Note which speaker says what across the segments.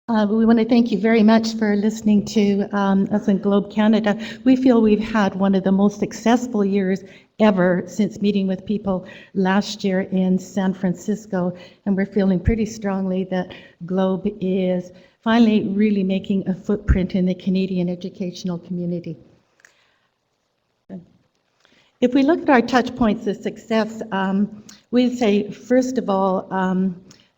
Speaker 1: We want to thank you very much for listening to us in Globe Canada. We feel we've had one of the most successful years ever since meeting with people last year in San Francisco, and we're feeling pretty strongly that Globe is finally really making a footprint in the Canadian educational community. If we look at our touch points of success, we'd say, first of all,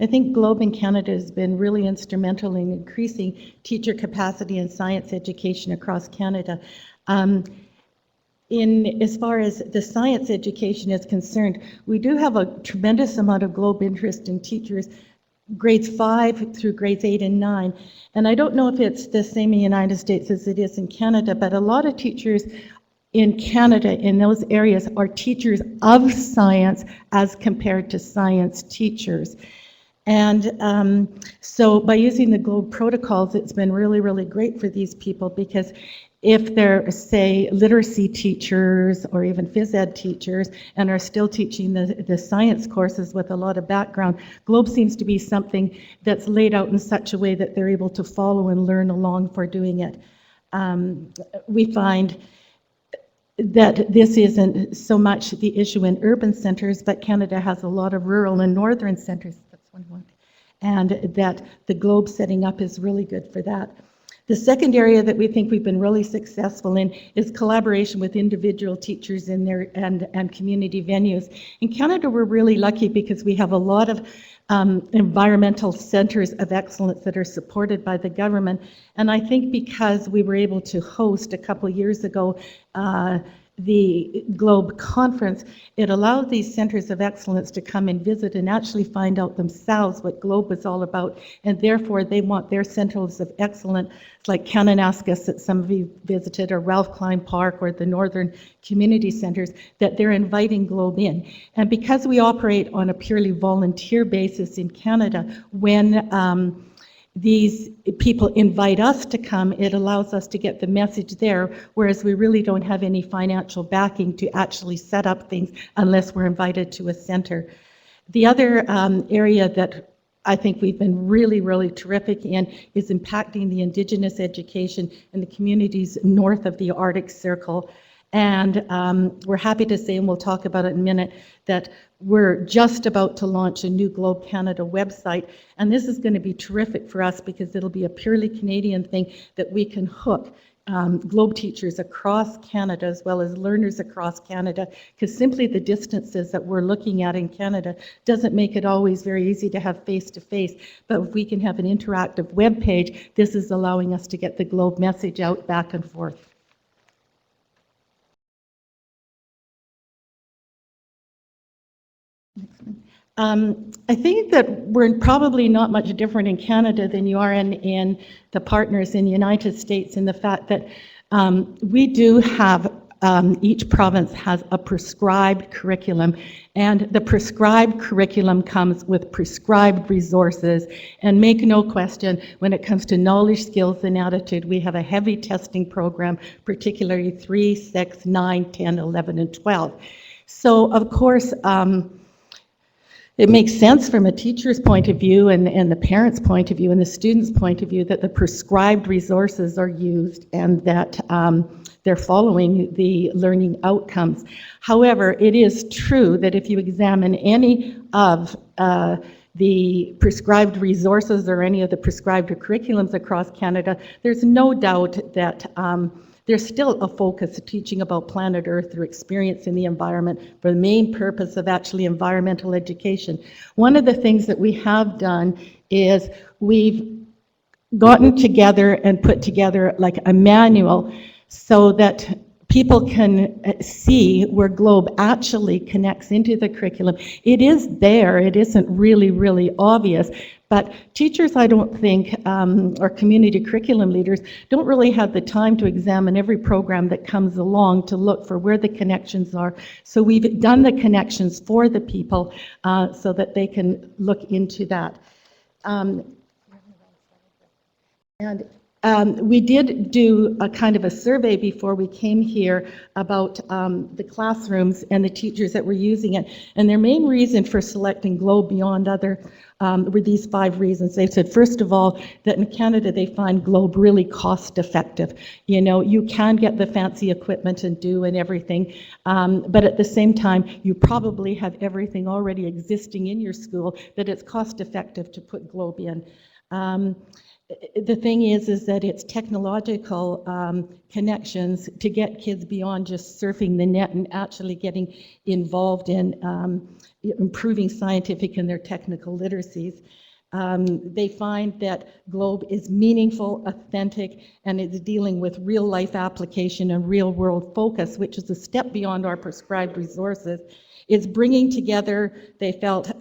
Speaker 1: I think Globe in Canada has been really instrumental in increasing teacher capacity in science education across Canada. As far as the science education is concerned, we do have a tremendous amount of Globe interest in teachers grades 5 through grades 8 and 9. And I don't know if it's the same in the United States as it is in Canada, but a lot of teachers in Canada in those areas are teachers of science as compared to science teachers. And so by using the Globe protocols, it's been really, really great for these people, because if they're, say, literacy teachers or even phys ed teachers and are still teaching the science courses with a lot of background, Globe seems to be something that's laid out in such a way that they're able to follow and learn along for doing it. We find that this isn't so much the issue in urban centers, but Canada has a lot of rural and northern centers. And that the Globe setting up is really good for that. The second area that we think we've been really successful in is collaboration with individual teachers in their and community venues. In Canada, we're really lucky because we have a lot of environmental centers of excellence that are supported by the government. And I think because we were able to host a couple years ago the Globe conference, it allowed these centers of excellence to come and visit and actually find out themselves what Globe is all about, and therefore they want their centers of excellence, like Kananaskis that some of you visited, or Ralph Klein Park, or the Northern Community Centers, that they're inviting Globe in. And because we operate on a purely volunteer basis in Canada, when these people invite us to come, it allows us to get the message there, whereas we really don't have any financial backing to actually set up things unless we're invited to a center. The other area that I think we've been really, really terrific in is impacting the Indigenous education in the communities north of the Arctic Circle. And we're happy to say, and we'll talk about it in a minute, that we're just about to launch a new Globe Canada website. And this is going to be terrific for us because it'll be a purely Canadian thing that we can hook Globe teachers across Canada as well as learners across Canada, because simply the distances that we're looking at in Canada doesn't make it always very easy to have face-to-face. But if we can have an interactive web page, this is allowing us to get the Globe message out back and forth. I think that we're probably not much different in Canada than you are in the partners in the United States, in the fact that we do have, each province has a prescribed curriculum, and the prescribed curriculum comes with prescribed resources. And make no question, when it comes to knowledge, skills, and attitude, we have a heavy testing program, particularly 3, 6, 9, 10, 11, and 12. So, of course, it makes sense from a teacher's point of view and the parent's point of view and the student's point of view that the prescribed resources are used and that they're following the learning outcomes. However, it is true that if you examine any of the prescribed resources or any of the prescribed curriculums across Canada, there's no doubt that there's still a focus of teaching about planet Earth through experience in the environment for the main purpose of actually environmental education. One of the things that we have done is we've gotten together and put together like a manual so that people can see where Globe actually connects into the curriculum. It is there, it isn't really, really obvious, but teachers, I don't think, or community curriculum leaders, don't really have the time to examine every program that comes along to look for where the connections are. So we've done the connections for the people so that they can look into that. And We did do a kind of a survey before we came here about the classrooms and the teachers that were using it. And their main reason for selecting Globe beyond other were these 5 reasons. They said, first of all, that in Canada they find Globe really cost effective. You know, you can get the fancy equipment and do and everything, but at the same time, you probably have everything already existing in your school that it's cost effective to put Globe in. The thing is that it's technological connections to get kids beyond just surfing the net and actually getting involved in improving scientific and their technical literacies. They find that Globe is meaningful, authentic, and it's dealing with real life application and real world focus, which is a step beyond our prescribed resources. It's bringing together, they felt,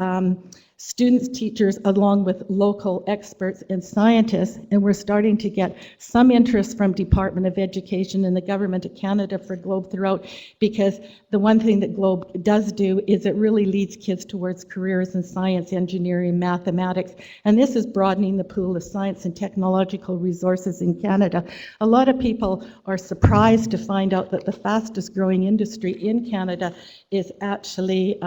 Speaker 1: students, teachers, along with local experts and scientists, and we're starting to get some interest from Department of Education and the Government of Canada for Globe throughout, because the one thing that Globe does do is it really leads kids towards careers in science, engineering, mathematics, and this is broadening the pool of science and technological resources in Canada. A lot of people are surprised to find out that the fastest growing industry in Canada is actually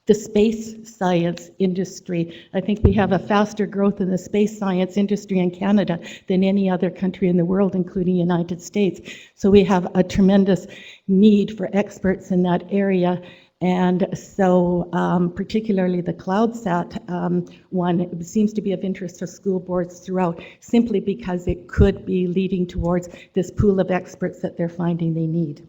Speaker 1: the space science industry. I think we have a faster growth in the space science industry in Canada than any other country in the world, including the United States. So we have a tremendous need for experts in that area. And so particularly the CloudSat one seems to be of interest to school boards throughout, simply because it could be leading towards this pool of experts that they're finding they need.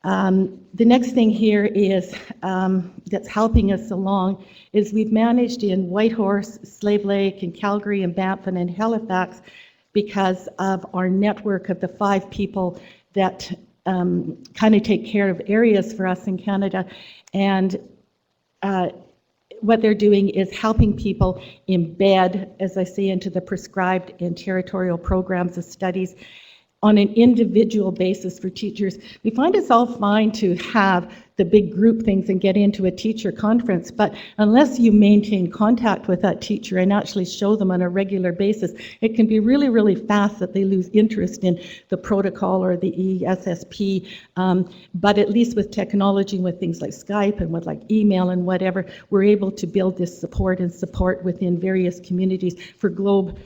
Speaker 1: The next thing here is that's helping us along is we've managed in Whitehorse, Slave Lake, and Calgary, and Banff, and in Halifax, because of our network of the 5 people that kind of take care of areas for us in Canada. And what they're doing is helping people embed, as I say, into the prescribed and territorial programs of studies on an individual basis for teachers. We find it's all fine to have the big group things and get into a teacher conference, but unless you maintain contact with that teacher and actually show them on a regular basis, it can be really, really fast that they lose interest in the protocol or the ESSP. But at least with technology, with things like Skype and with like email and whatever, we're able to build this support within various communities for Globe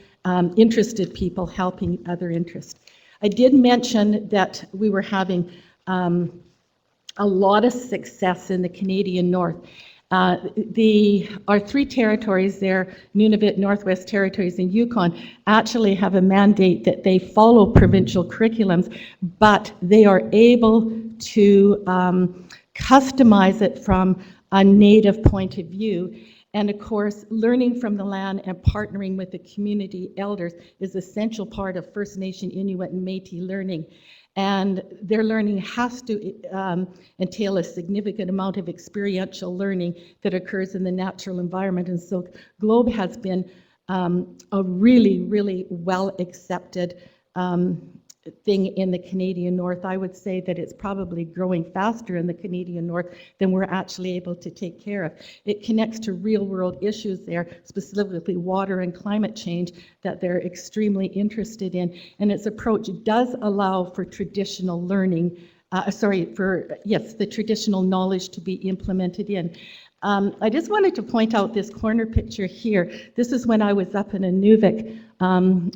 Speaker 1: interested people helping other interests. I did mention that we were having a lot of success in the Canadian North. Our 3 territories there, Nunavut, Northwest Territories, and Yukon, actually have a mandate that they follow provincial curriculums, but they are able to customize it from a Native point of view. And of course, learning from the land and partnering with the community elders is an essential part of First Nation, Inuit, and Métis learning. And their learning has to entail a significant amount of experiential learning that occurs in the natural environment. And so Globe has been a really, really well accepted thing in the Canadian North. I would say that it's probably growing faster in the Canadian North than we're actually able to take care of. It connects to real world issues there, specifically water and climate change, that they're extremely interested in. And its approach does allow for traditional learning, the traditional knowledge to be implemented in. I just wanted to point out this corner picture here. This is when I was up in Inuvik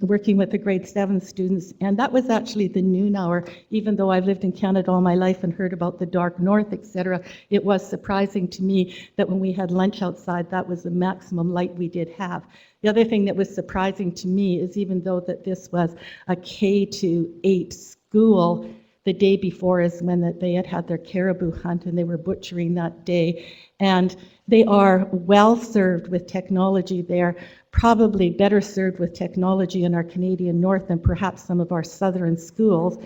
Speaker 1: working with the grade 7 students, and that was actually the noon hour. Even though I've lived in Canada all my life and heard about the dark north, etc., it was surprising to me that when we had lunch outside, that was the maximum light we did have. The other thing that was surprising to me is, even though that this was a K-8 school, the day before is when they had their caribou hunt and they were butchering that day. And they are well served with technology. They're probably better served with technology in our Canadian North than perhaps some of our southern schools.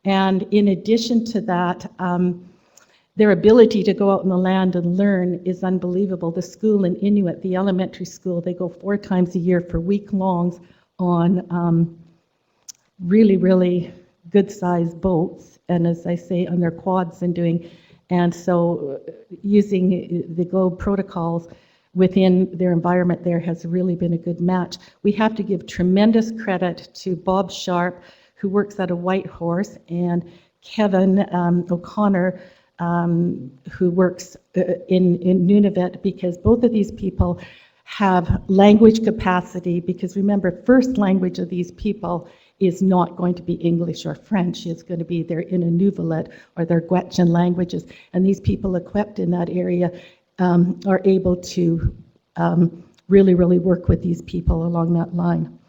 Speaker 1: And in addition to that, their ability to go out in the land and learn is unbelievable. The school in Inuit, the elementary school, they go 4 times a year for week-longs on really, really good-sized boats, and as I say, on their quads and so using the Globe protocols within their environment there has really been a good match. We have to give tremendous credit to Bob Sharp, who works at a White Horse, and Kevin O'Connor, who works in Nunavut, because both of these people have language capacity, because remember, first language of these people is not going to be English or French. It's going to be their Inuvialuit or their Gwich'in languages. And these people equipped in that area are able to really, really work with these people along that line.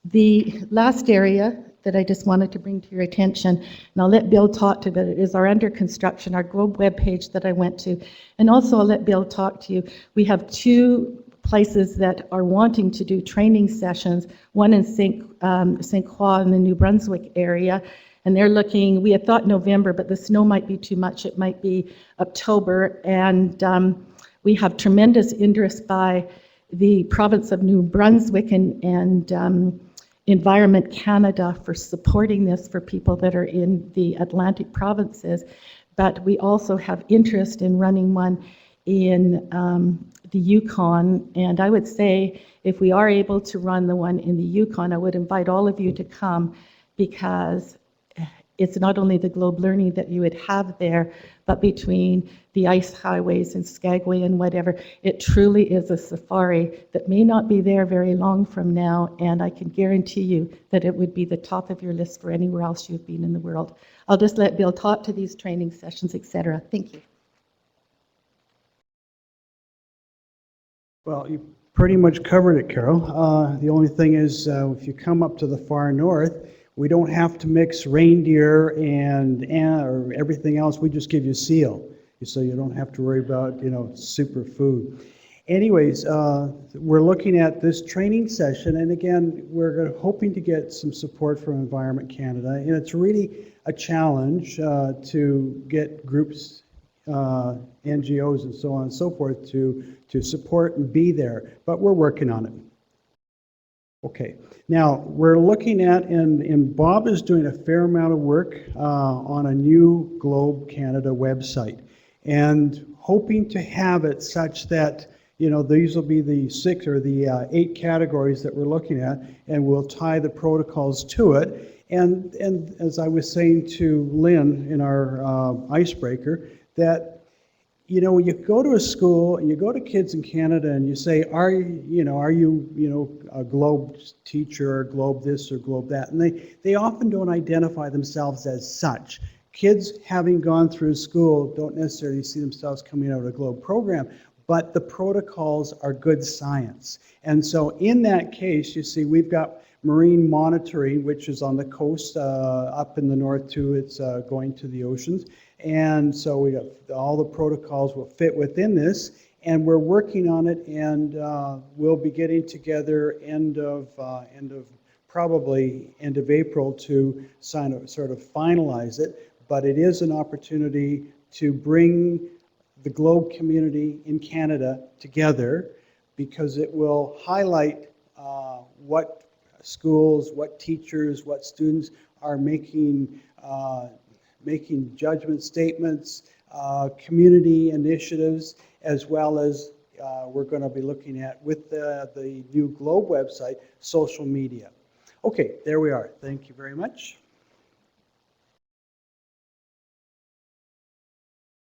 Speaker 1: The last area that I just wanted to bring to your attention, and I'll let Bill talk to that, is our under construction, our Globe webpage that I went to. And also I'll let Bill talk to you. We have two places that are wanting to do training sessions, one in St. Croix in the New Brunswick area, and they're looking, we had thought November, but the snow might be too much, it might be October, and we have tremendous interest by the province of New Brunswick and Environment Canada for supporting this for people that are in the Atlantic provinces, but we also have interest in running one in the Yukon, and I would say if we are able to run the one in the Yukon, I would invite all of you to come, because it's not only the Globe learning that you would have there, but between the ice highways and Skagway and whatever, it truly is a safari that may not be there very long from now, and I can guarantee you that it would be the top of your list for anywhere else you've been in the world. I'll just let Bill talk to these training sessions, etc. Thank you.
Speaker 2: Well, you pretty much covered it, Carol. The only thing is, if you come up to the far north, we don't have to mix reindeer and or everything else. We just give you seal, so you don't have to worry about, super food. Anyways, we're looking at this training session, and again, we're hoping to get some support from Environment Canada, and it's really a challenge to get groups, NGOs and so on and so forth to support and be there, but we're working on it. Okay, now we're looking at, and Bob is doing a fair amount of work on a new Globe Canada website, and hoping to have it such that, these will be the 6 or the 8 categories that we're looking at, and we'll tie the protocols to it. And as I was saying to Lynn in our icebreaker, that when you go to a school and you go to kids in Canada and you say, are you a Globe teacher or Globe this or Globe that? And they often don't identify themselves as such. Kids having gone through school don't necessarily see themselves coming out of a Globe program, but the protocols are good science. And so in that case, you see, we've got marine monitoring, which is on the coast, up in the north too, it's going to the oceans. And so we got all the protocols will fit within this, and we're working on it, and we'll be getting together probably end of April to sort of finalize it. But it is an opportunity to bring the Globe community in Canada together, because it will highlight what schools, what teachers, what students are making judgment statements, community initiatives, as well as we're going to be looking at, with the new Globe website, social media. Okay, there we are. Thank you very much.